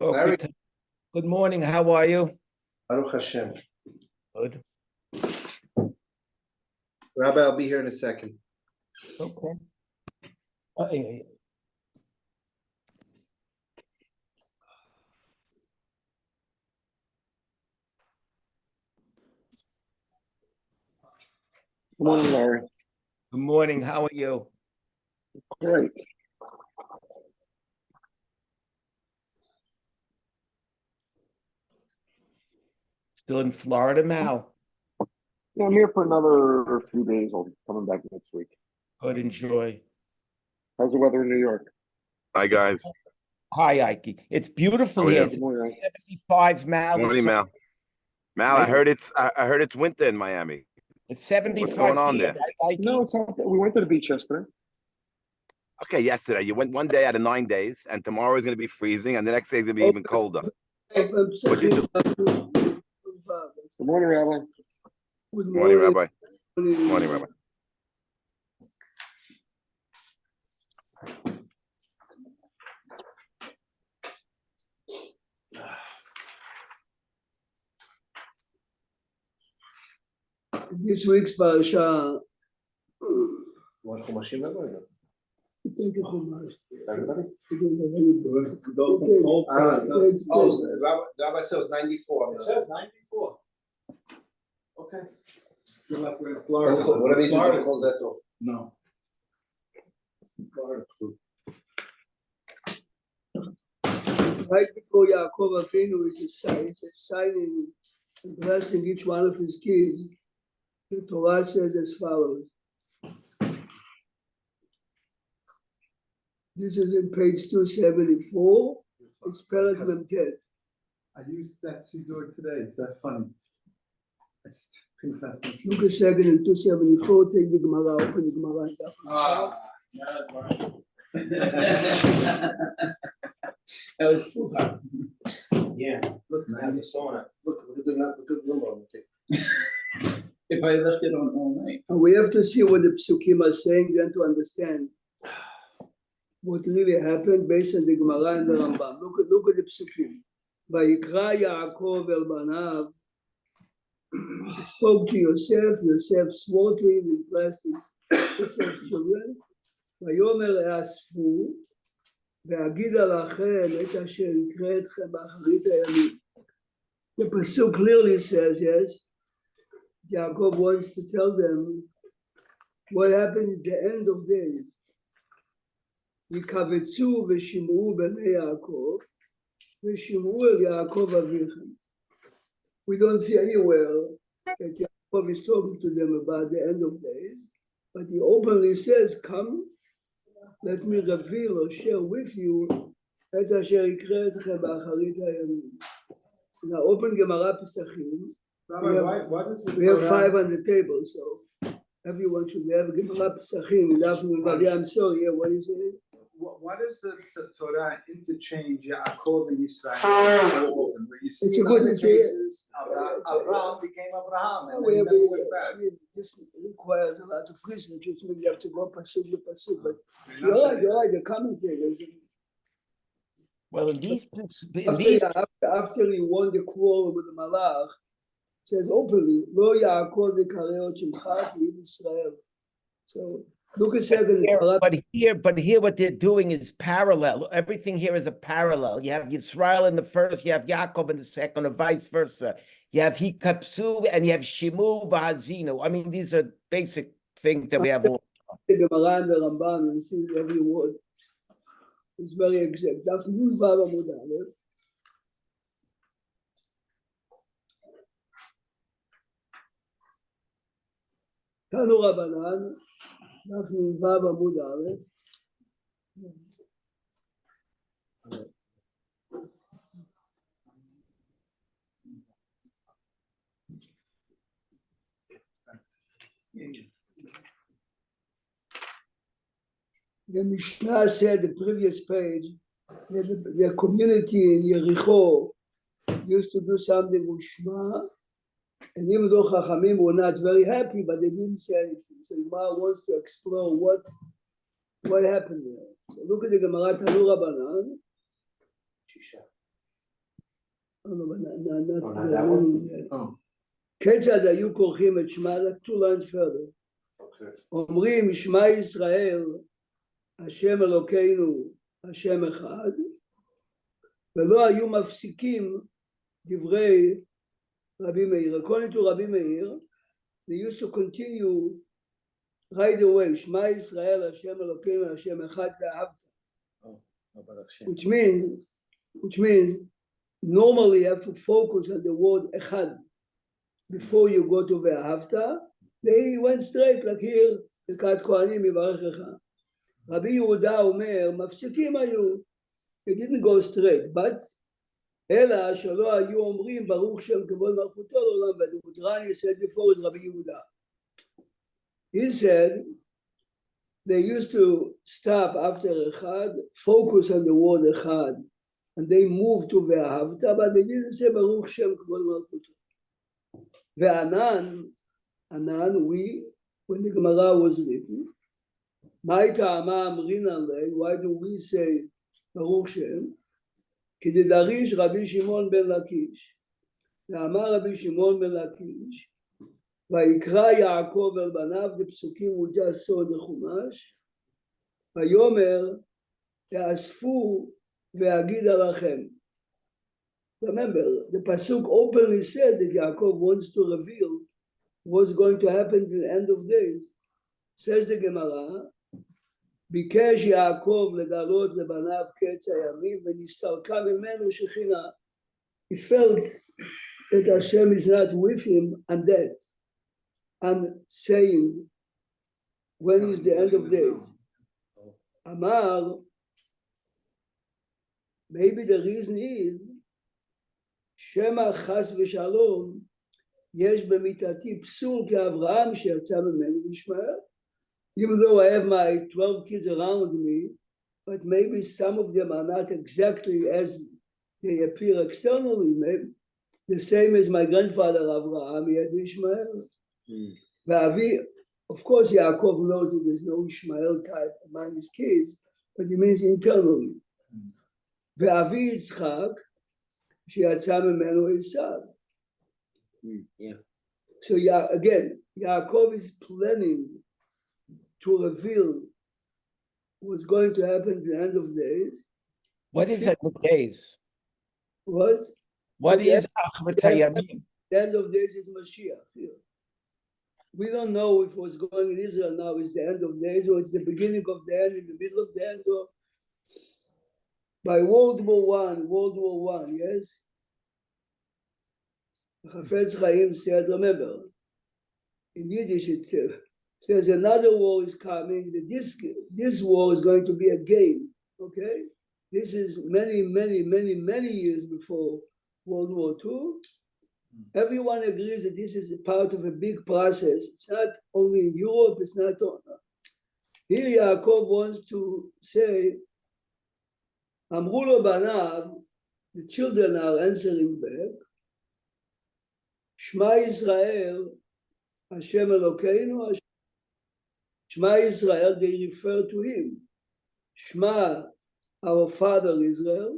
Larry, Good morning. How are you? Baruch Hashem. Good. Rabbi, I'll be here in a second. Okay. Yeah. Good morning, Larry. Good morning. How are you? Great. Still in Florida now? Yeah, I'm here for another few days. I'll be coming back next week. Good. Enjoy. How's the weather in New York? Hi, guys. Hi, Ike. It's beautiful How are here. you? It's Good morning. 75 Mal. Morning, Mal. Mal, I heard it's winter in Miami. It's 75 What's going on here, there? right, Ike? No, it's not. We went to the beach yesterday. Okay, yesterday you went one day out of 9 days, and tomorrow is going to be freezing, and the next day is going to be even colder. What'd you do? Good morning, Rabbi. Good Morning, morning. Rabbi. Morning, Rabbi. This week's parasha. Want Chumashim, Rabbi? Thank you, Chumash. Everybody? Rabbi says 94. It says 94. Okay. Feel like we're in Florida. Whatever you do, Florida. don't close that door. No. Florida. Right before Yaakov Avinu is signing and blessing each one of his kids, the Torah says as follows. This is in page 274. It's Perek Memtet. I used that Siddur today. Is that funny? I just think that's Look a second in 274. Take the Gemara, open the Gemara. And that was too hard. Yeah. Look, man, has a sauna. Look at the number on the thing. If I left it on all night. And we have to see what the psukim are saying then to understand what really happened based on the Gemara and the Rambam. Look at the psukim. Vayikra Yaakov el banav. He spoke to Yosef. Yosef swore to him. He blessed his children. Vayomer asfu. והגיד עליכם את אשר יקרה אתכם באחרית הימים. The pasuk clearly says, yes, Yaakov wants to tell them what happened at the end of days. יקבצו ושמעו בני יעקב, ושמעו אל יעקב אביכם. We don't see anywhere that Yaakov is talking to them about the end of days, but he openly says, come, let me reveal or share with you את אשר יקרה אתכם באחרית הימים. Now open Gemara Pesachim. We have 5 on the table, so everyone should have Gemara Pesachim. I'm sorry, yeah, what is it? What is the Torah interchange Yaakov and Yisrael so often? Where you see It's a good cases, Abraham became Abraham, and then he never went back. This requires a lot of research, which means you have to go pasuk to pasuk. But you're right, the commentators. Well, After he won the quarrel with the Malach, says openly, Lo Yaakov v'kareot shemcha ki Israel. So look a second. But here what they're doing is parallel. Everything here is a parallel. You have Yisrael in the first, you have Yaakov in the second, or vice versa. You have Hikapsu and you have Shimu v'Hazinu. I mean, these are basic things that we have all. The Gemara and the Rambam and see every word. It's very exact. Daf Yud Vav Amud Aleph. Tanu Rabbanan. Daf Yud Vav Amud Aleph. The Mishnah said the previous page that the community in Yericho used to do something with Shema, and even though Chachamim were not very happy, but they didn't say anything. So Gemara wants to explore what happened there. So look at the Gemara Tanu Rabbanan. no, but Oh, not that one? not Oh. כיצד היו כורכים את שמע, like 2 lines further. Okay. אומרים שמע ישראל, השם אלוקינו, השם אחד, ולא היו מפסיקים דברי רבי מאיר. According to רבי מאיר, they used to continue right away, שמע ישראל, השם אלוקינו, השם אחד ואהבת. Which means normally you have to focus on the word אחד before you go to ואהבת. They went straight like here, ברכת כהנים יברך לך. רבי יהודה אומר, מפסיקים היו. They didn't go straight, but אלא שלא היו אומרים ברוך שם כבוד מלכותו לעולם ועד. What Rani said before is רבי יהודה. He said they used to stop after echad, focus on the word echad, and they moved to ואהבת, but they didn't say ברוך שם כבוד מלכותו. וענן, when the Gemara was written, why do we say ברוך שם? כדדריש רבי שמעון בן לקיש, ואמר רבי שמעון בן לקיש, ויקרא יעקב אל בניו, the פסוקים הוא just saw the חומש, ויאמר תאספו ואגיד עליכם. Remember, the pasuk openly says that Yaakov wants to reveal what's going to happen at the end of days. Says the Gemara, ביקש יעקב לגלות לבניו קץ הימים ונסתלקה ממנו שכינה. He felt that Hashem is not with him and that, and saying, when is the end of days? Amar, maybe the reason is, שמא חס ושלום, יש במיתתי פסול כאברהם שיצא ממנו וישמעאל. Even though I have my 12 kids around me, but maybe some of them are not exactly as they appear externally. Maybe the same as my grandfather Abraham, he had Ishmael. Of course, Yaakov knows that there's no Ishmael type among his kids, but he means internally. ואבי יצחק, שיצא ממנו עשיו. So again, Yaakov is planning to reveal what's going to happen at the end of days. What is end of days? What? What is Achmet Hayamim? The end of days is Mashiach. Here. We don't know if what's going in Israel now is the end of days or it's the beginning of the end, in the middle of the end. Or by World War I, yes? Chafetz Chaim said, remember, in Yiddish it says another war is coming. This war is going to be a game, okay? This is many years before World War II. Everyone agrees that this is a part of a big process. It's not only in Europe, it's not only. Here Yaakov wants to say, אמרו לו בניו, the children are answering back, שמע ישראל, השם אלוקינו, שמע ישראל, they refer to him. שמע, our father Israel,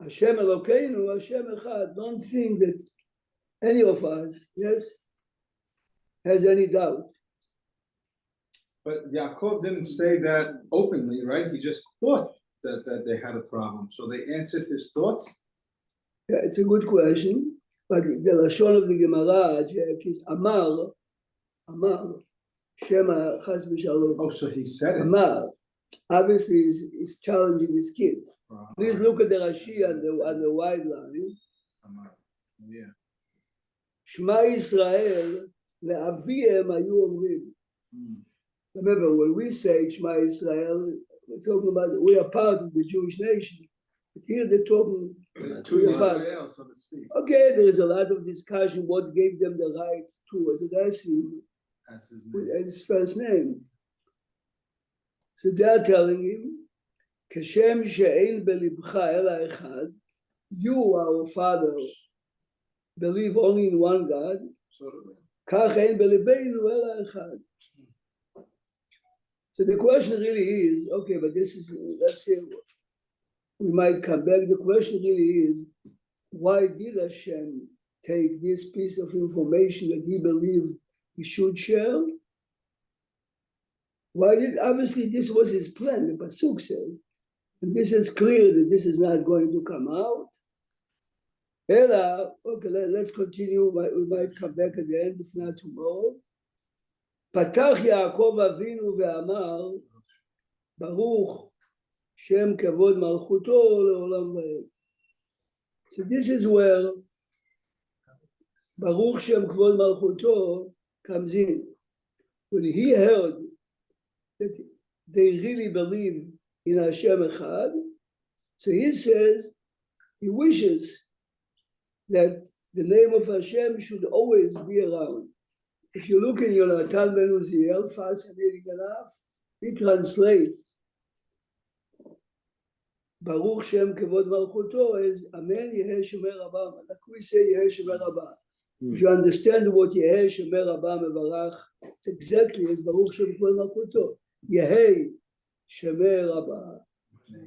Hashem Elokeinu, Hashem Echad. Don't think that any of us, yes, has any doubt. But Yaakov didn't say that openly, right? He just thought that they had a problem. So they answered his thoughts? Yeah, it's a good question. But the Lashon of the Gemara, Jack, is Amar, Shema Chas V'Shalom. Oh, so he said it. Amar, obviously, is challenging his kids. Please look at the Rashi and the wide line. Yeah. Shema Israel, le'aviem hayu omrim. Remember, when we say Shema Israel, we're talking about, we are part of the Jewish nation. But here they're talking to Israel, so to speak. Okay, there is a lot of discussion what gave them the right to address him as his first name. So they're telling him, Kashem she'ein belibcha ela echad, you, our father, believe only in one God, kach ein belibeinu ela echad. So the question really is, okay, but this is, let's say, we might come back. The question really is, why did Hashem take this piece of information that he believed he should share? Why did, obviously this was his plan, the Pasuk says, and this is clear that this is not going to come out. Ella, okay, let's continue. We might come back at the end, if not tomorrow. פתח יעקב אבינו ואמר, ברוך שם כבוד מלכותו לעולם ועד. So this is where Baruch Shem Kvod Malchuto comes in. When he heard that they really believe in Hashem Echad, so he says, he wishes that the name of Hashem should always be around. If you look in Yonatan Ben Uziel, fascinating enough, he translates Baruch Shem Kevod Malchuto as Amen Yehei Shemer Rabba. Like we say Yehei Shemer Rabba. If you understand what Yehei Shemer Rabba Mevarach, it's exactly as Baruch Shem Kevod Malchuto. Yehei Shemer Rabba.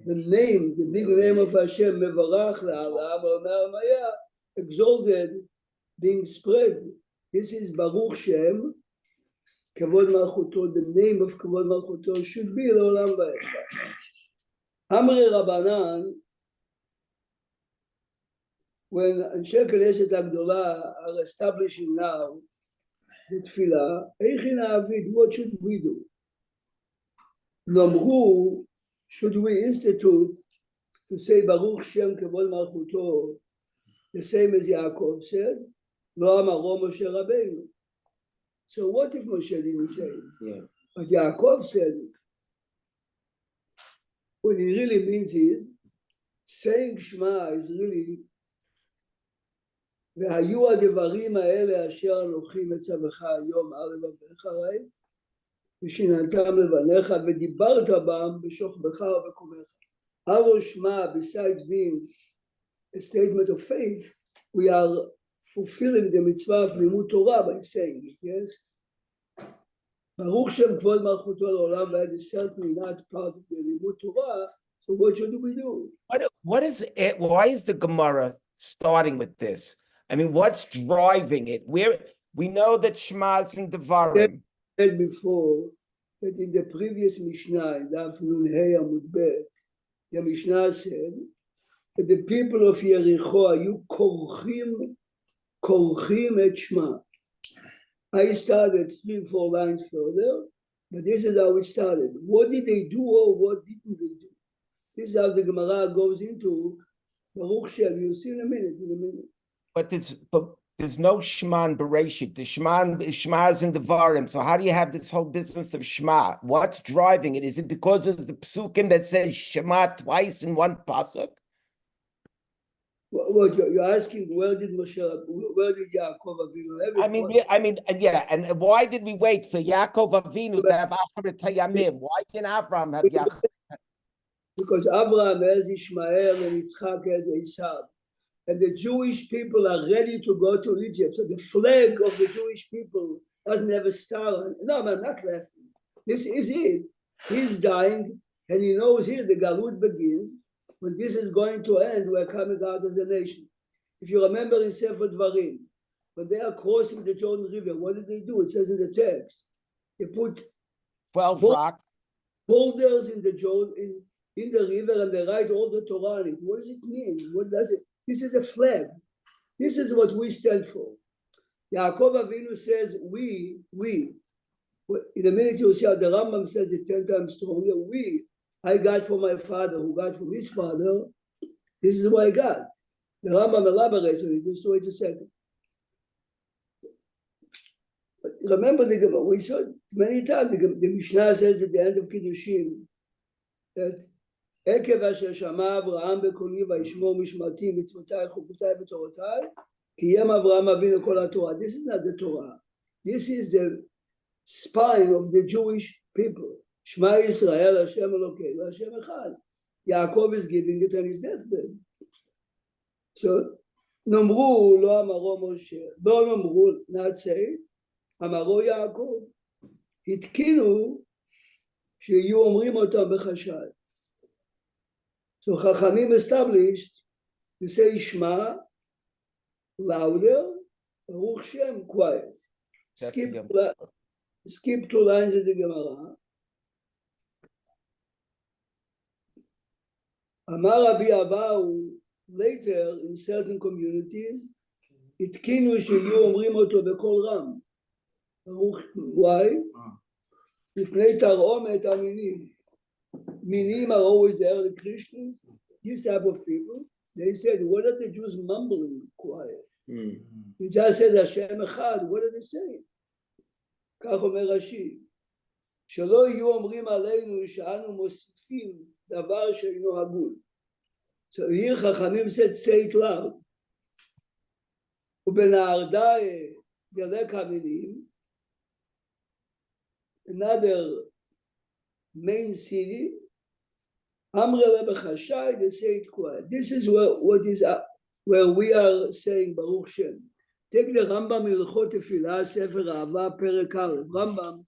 The name, the big name of Hashem, Mevarach La'alam Maya, exalted, being spread. This is Baruch Shem Kevod Malchuto. The name of Kevod Malchuto should be L'Olam Va'ed. Amri Rabbanan, when Anshe Knesset Agdola are establishing now the Tefillah, Eichin Ha'avid, what should we do? Nomru, should we institute to say Baruch Shem Kevod Malchuto, the same as Yaakov said, Lo Amaro Moshe Rabbeinu. So what if Moshe didn't say it? Yeah. But Yaakov said it. What he really means is, saying Shema is really, והיו הדברים האלה אשר אנוכי מצווך היום על לבביך, right? ושיננתם לבניך ודיברת בם בשוכבך ובקומך. Our Shema, besides being a statement of faith, we are fulfilling the mitzvah of limud Torah by saying it, yes? Baruch Shem Kvod Malchuto L'Olam Va'ed is certainly not part of the limud Torah, so what should we do? What is it? Why is the Gemara starting with this? I mean, what's driving it? We know that Shema is in Devarim. I said before that in the previous Mishnah, in Daf Nun Hey Amud Bet, the Mishnah said that the people of Yericho ayu korchim et Shema. I started 3-4 lines further, but this is how it started. What did they do or what didn't they do? This is how the Gemara goes into Baruch Shem. You'll see in a minute. But there's no Shema in Bereshit. The Shema is in Devarim. So how do you have this whole business of Shema? What's driving it? Is it because of the psukim that says Shema twice in one pasuk? What you're asking? Where did Yaakov Avinu? I mean, yeah. And why did we wait for Yaakov Avinu to have Acharit Hayamim? Why didn't Avraham have Yaakov? Because Abraham has Ishmael and Yitzchak has Esav. And the Jewish people are ready to go to Egypt. So the flag of the Jewish people doesn't have a star. No, I'm not laughing. This is it. He's dying, and he knows here the Galut begins. When this is going to end, we're coming out as a nation. If you remember in Sefer Dvarim, when they are crossing the Jordan River, what did they do? It says in the text, they put 12 rocks. boulders in the Jordan, in the river, and they write all the Torah on it. What does it mean? What does it? This is a flag. This is what we stand for. Yaakov Avinu says, we. In a minute you'll see how the Rambam says it 10 times stronger. I got from my father, who got from his father. This is what I got. The Rambam elaborates on it. Just wait a second. But remember, we saw it many times. The Mishnah says at the end of Kiddushin that עקב אשר שמע אברהם בקולי וישמור משמרתי מצוותיי חוקותיי ותורותיי קיים אברהם אבינו כל התורה. This is not the Torah. This is the spine of the Jewish people. שמע ישראל השם אלוקינו השם אחד. Yaakov is giving it on his deathbed. So נאמרו לא אמרו משה, לא נאמרו, not say, אמרו יעקב. התקינו שיהיו אומרים אותם בחשאי. So Chachamim established to say Shema louder, Baruch Shem quiet. Skip two lines of the Gemara. Amar Rabbi Abahu, later in certain communities, התקינו שיהיו אומרים אותו בקול רם. Why? מפני תרעומת המינים. Minim are always the early Christians. This type of people, they said, what are the Jews mumbling quiet? They just said Hashem Echad, what are they saying? כך אומר רש"י, שלא יהיו אומרים עלינו שאנו מוסיפים דבר שאינו הגון. So here חכמים said, say it loud. ובנהרדאי דלק המינים, another main city, Amre Rebbe Chashai, they say it quiet. This is where we are saying Baruch Shem. Take the Rambam Ilchot Tefillah, Sefer Ahava, Perek Aleph. Rambam,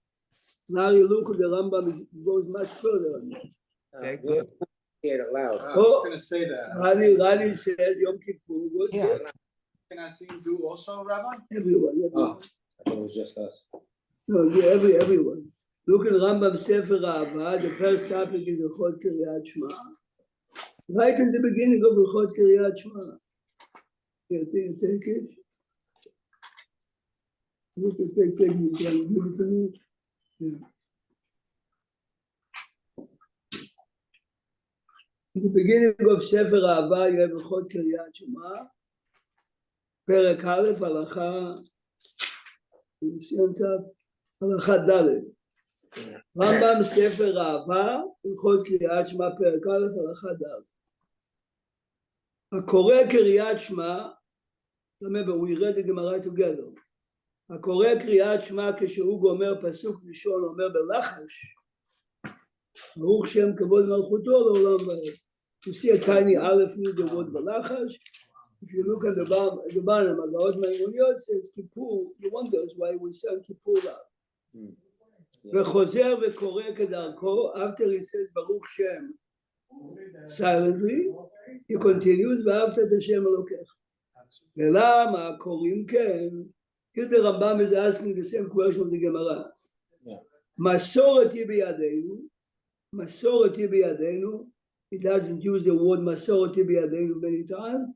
now you look at the Rambam, goes much further on it. Okay, good. Say it loud. I was gonna say that. Rani said Yom Kippur was Yeah. Can I see him do also, Rabbi? everyone. Oh. I thought it was just us. No, yeah, everyone. Look at Rambam Sefer Ahava, the first topic is Ilchot Kiryat Shema. Right in the beginning of Ilchot Kiryat Shema. You take it. Look at take it, you can give it to me. Yeah. In the beginning of Sefer Ahava, you have Ilchot Kiryat Shema. Perek Aleph, Halacha, Halacha Dalet. Rambam Sefer Ahava, Ilchot Kiryat Shema, Perek Aleph, Halacha Dalet. הקורא קריאת שמע, remember we read the Gemara together. הקורא קריאת שמע כשהוא גומר פסוק ראשון אומר בלחש, ברוך שם כבוד מלכותו לעולם ועד. You see a tiny aleph near the word בלחש. If you look at the bottom, הגאות מהאימוניות says Kippur, you wonder why we say Kippur loud. וחוזר וקורא כדרכו, after he says ברוך שם, silently, he continues, ואהבת את השם אלוקיך. ולמה קוראים כן? Here the Rambam is asking the same question of the Gemara. מסורת היא בידינו, מסורת היא בידינו, it doesn't use the word מסורת היא בידינו many times.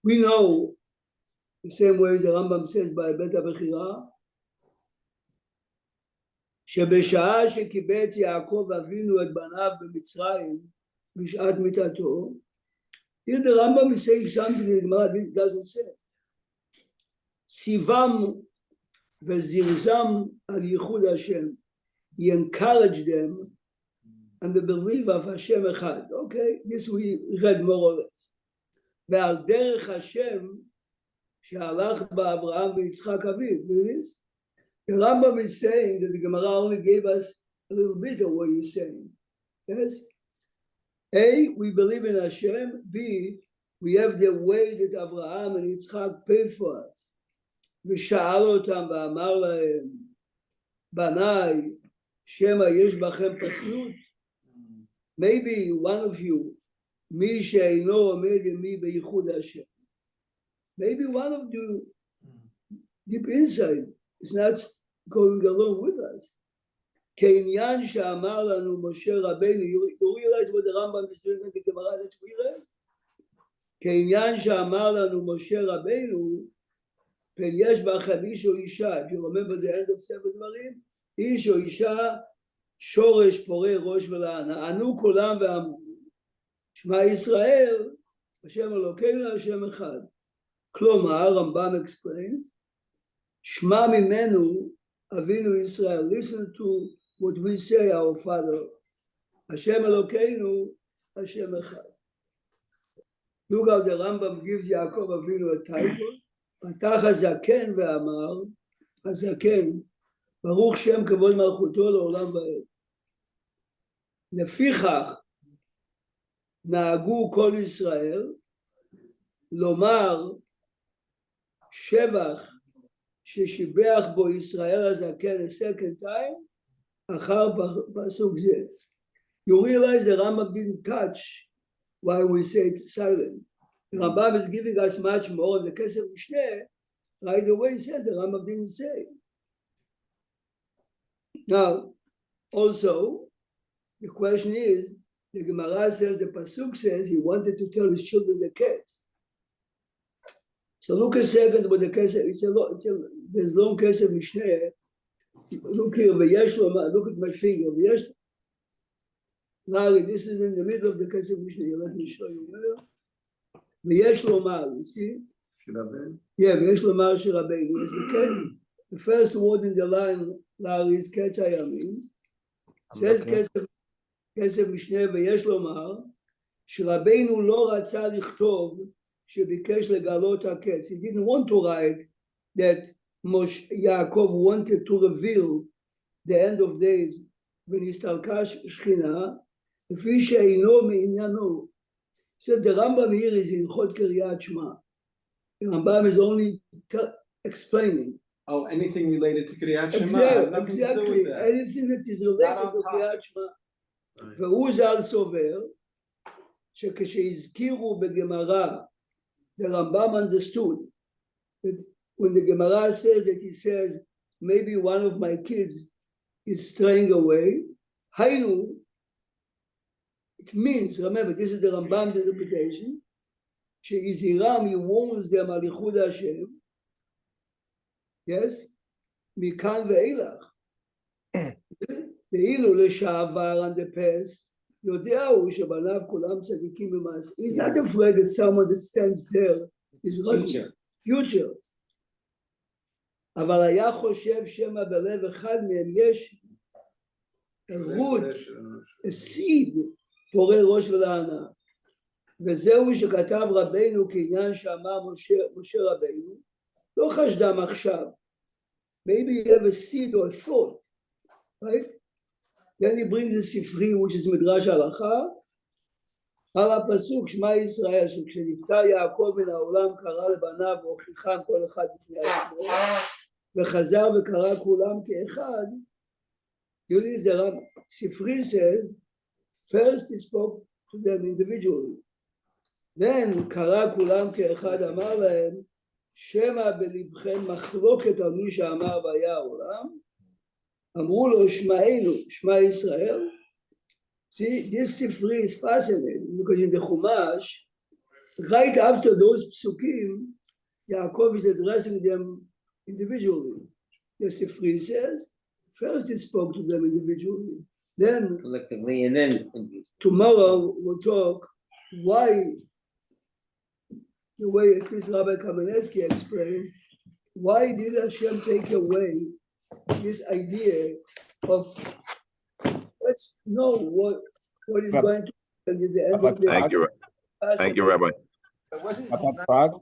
We know, the same way as the Rambam says by בית הבחירה, שבשעה שקיבץ יעקב אבינו את בניו במצרים, בשעת מיתתו, here the Rambam is saying something the Gemara doesn't say. ציוום וזרזם על ייחוד השם. He encouraged them and the belief of Hashem Echad. Okay, this we read more or less. ועל דרך השם שהלך באברהם ויצחק אביו. The Rambam is saying that the Gemara only gave us a little bit of what he's saying. Yes? A, we believe in Hashem. B, we have the way that Abraham and Yitzchak paid for us. ושאל אותם ואמר להם, בניי, שמא יש בכם פסלות? Maybe one of you, מי שאינו עומד עמי בייחוד השם. Maybe one of you, deep inside, is not going along with us. כעניין שאמר לנו משה רבנו, you realize what the Rambam is doing in the Gemara that we read? כעניין שאמר לנו משה רבנו, פן יש בכם איש או אישה, if you remember the end of ספר דברים, איש או אישה, שורש פורה ראש ולענה, ענו כולם ואמרו, שמע ישראל, השם אלוקינו, השם אחד. כלומר, רמב"ם explains, שמע ממנו, אבינו ישראל, listen to what we say, our Father, Hashem Elokeinu, Hashem Echad. Look how the Rambam gives Yaakov Avinu a title. פתח הזקן ואמר, הזקן, ברוך שם כבוד מלכותו לעולם ועד. לפיכך נהגו כל ישראל לומר שבח ששיבח בו ישראל הזקן a second time, אחר פסוק זה. You realize the Rambam didn't touch why we say it's silent. The Rambam is giving us much more. The Kesef Mishneh, right away says the Rambam didn't say. Now, also, the question is, the Gemara says, the Pasuk says he wanted to tell his children the case. So look a second what the Kesef, there's long Kesef Mishneh. Look here, look at my finger. Larry, this is in the middle of the Kesef Mishneh. Let me show you where. V'yesh lomar, you see? Yeah, v'yesh lomar shirabeinu. The first word in the line, Larry, is Ketz Hayamim. Says Kesef Mishneh, v'yesh lomar, shirabeinu lo ratza lichtov, שביקש לגלות הקץ. He didn't want to write that Yaakov wanted to reveal the end of days when הסתלקה שכינה, לפי שאינו מעניינו. So the Rambam here is in Hod Kiryat Shema. The Rambam is only explaining. Oh, anything related to Kiryat Shema? Exactly. Anything that is related to Kiryat Shema. והוא ז"ל סובר, שכשהזכירו בגמרא, the Rambam understood that when the Gemara says that he says, maybe one of my kids is straying away, Hainu, it means, remember, this is the Rambam's interpretation, she'iziram, he warns them, alichud Hashem, yes, mikan ve'elach, ve'ilu l'sha'avar and the past, he's not afraid that someone that stands there is future. אבל היה חושב שמא בלב אחד מהם יש root, a seed, פורה ראש ולענה. וזהו שכתב רבנו כעניין שאמר משה רבנו, לא חשדם עכשיו. Maybe you have a seed or a thought, right? Then he brings the ספרי, which is מדרש הלכה, על הפסוק שמע ישראל, שכשנפטר יעקב מן העולם קרא לבניו והוכיחם כל אחד בפני עצמו, וחזר וקרא כולם כאחד. Yuli Zeram Sifri says, first he spoke to them individually. Then קרא כולם כאחד אמר להם, שמא בלבכם מחלוקת על מי שאמר והיה העולם, אמרו לו שמענו, שמע ישראל. See, this Sifri is fascinating because in the Chumash, right after those psukim, Yaakov is addressing them individually. The Sifri says, first he spoke to them individually, then collectively, and then tomorrow we'll talk why, the way at least Rabbi Kamenetsky explained, why did Hashem take away this idea of let's know what is going to happen at the end of the Thank you. Thank you, Rabbi. it wasn't Prague?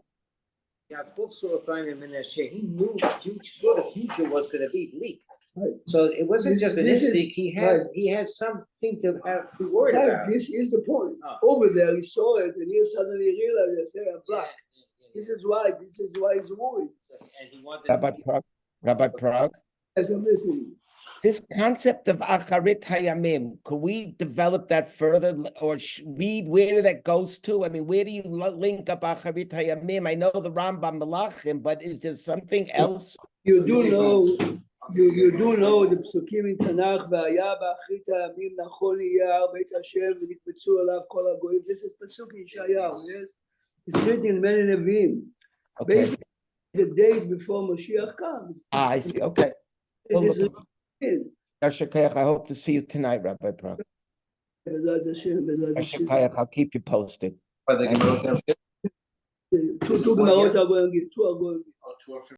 Yaakov saw from him in Menashe. He knew the future, saw the future was going to be bleak. Right. So it wasn't just an This is- instinct. He had something to have to be worried Right, about. this is the point. Oh. Over there, he saw it, and here suddenly he realized, hey, I'm black. This is why he's worried. And he wanted Rabbi Prague, As I'm listening. this concept of Acharit Hayamim, could we develop that further or read where that goes to? I mean, where do you link up Acharit Hayamim? I know the Rambam Melachim, but is there something else? You do know the psukim in Tanakh, והיה באחרית הימים נכון יהיה הר בית השם ונקבצו עליו כל הגויים. This is pasuk in Yeshayahu, yes? It's written in many Nevi'im. Okay. Basically, the days before Mashiach comes. I see. Okay. Well, This look, is Yasher Koyach, I hope to see you tonight, Rabbi Prague. Bezrat Hashem, Bezrat Yasher Hashem. Koyach, I'll keep you posted. But the Gemara can't Two Gemarot are going to get, two are going to get.